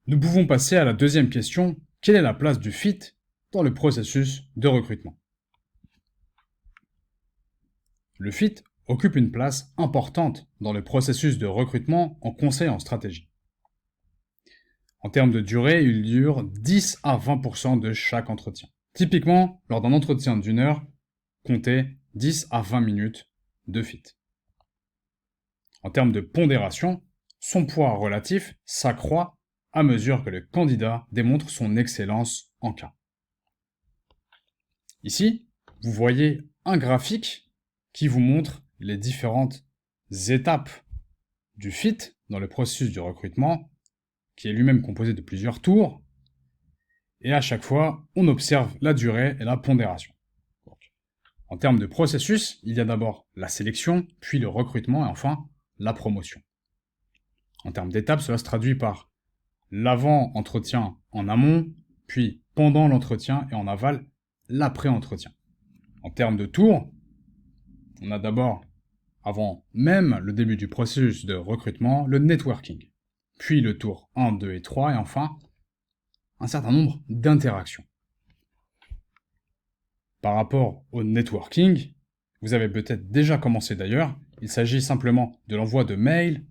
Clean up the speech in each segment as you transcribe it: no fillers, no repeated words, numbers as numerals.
Nous pouvons passer à la deuxième question. Quelle est la place du fit dans le processus de recrutement? Le fit occupe une place importante dans le processus de recrutement en conseil en stratégie. En termes de durée, il dure 10 à 20% de chaque entretien. Typiquement, lors d'un entretien d'une heure, comptez 10 à 20 minutes de fit. En termes de pondération, son poids relatif s'accroît à mesure que le candidat démontre son excellence en cas. Ici, vous voyez un graphique qui vous montre les différentes étapes du fit dans le processus de recrutement, qui est lui-même composé de plusieurs tours, et à chaque fois, on observe la durée et la pondération. Donc, en termes de processus, il y a d'abord la sélection, puis le recrutement et enfin la promotion. En termes d'étapes, cela se traduit par l'avant-entretien en amont, puis pendant l'entretien et en aval, l'après-entretien. En termes de tours, on a d'abord, avant même le début du processus de recrutement, le networking, puis le tour 1, 2 et 3, et enfin, un certain nombre d'interactions. Par rapport au networking, vous avez peut-être déjà commencé d'ailleurs, il s'agit simplement de l'envoi de mails,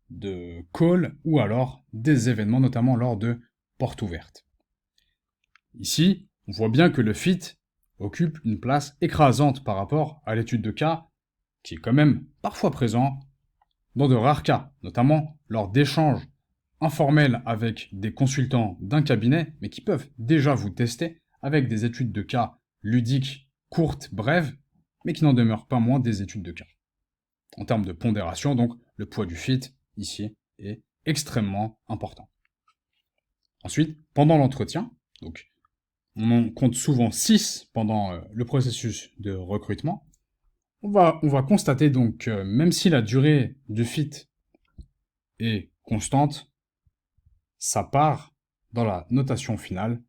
de calls ou alors des événements, notamment lors de portes ouvertes. Ici, on voit bien que le fit occupe une place écrasante par rapport à l'étude de cas, qui est quand même parfois présent dans de rares cas, notamment lors d'échanges informels avec des consultants d'un cabinet, mais qui peuvent déjà vous tester avec des études de cas ludiques, courtes, brèves, mais qui n'en demeurent pas moins des études de cas. En termes de pondération, donc, le poids du fit, ici, est extrêmement important. Ensuite, pendant l'entretien, donc, on en compte souvent 6 pendant le processus de recrutement, on va constater donc que même si la durée du fit est constante, sa part dans la notation finale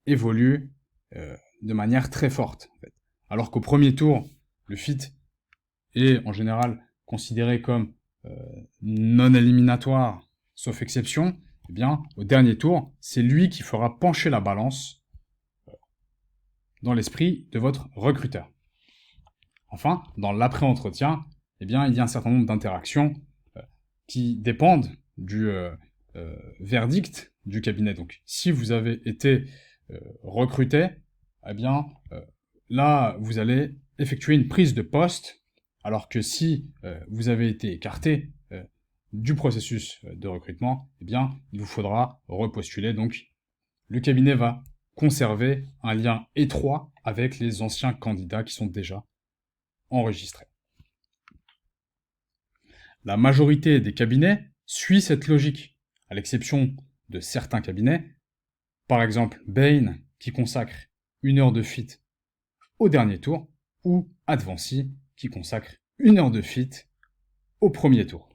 évolue de manière très forte. En fait. Alors qu'au premier tour, le fit est en général considéré comme non éliminatoire, sauf exception, eh bien, au dernier tour, c'est lui qui fera pencher la balance dans l'esprit de votre recruteur. Enfin, dans l'après-entretien, eh bien, il y a un certain nombre d'interactions qui dépendent du verdict du cabinet. Donc, si vous avez été recruté, eh bien, là, vous allez effectuer une prise de poste, alors que si vous avez été écarté du processus de recrutement, eh bien, il vous faudra repostuler. Donc, le cabinet va conserver un lien étroit avec les anciens candidats qui sont déjà enregistrés. La majorité des cabinets suit cette logique, à l'exception de certains cabinets, par exemple Bain qui consacre 1 heure de fit au dernier tour, ou Advancy qui consacre 1 heure de fit au premier tour.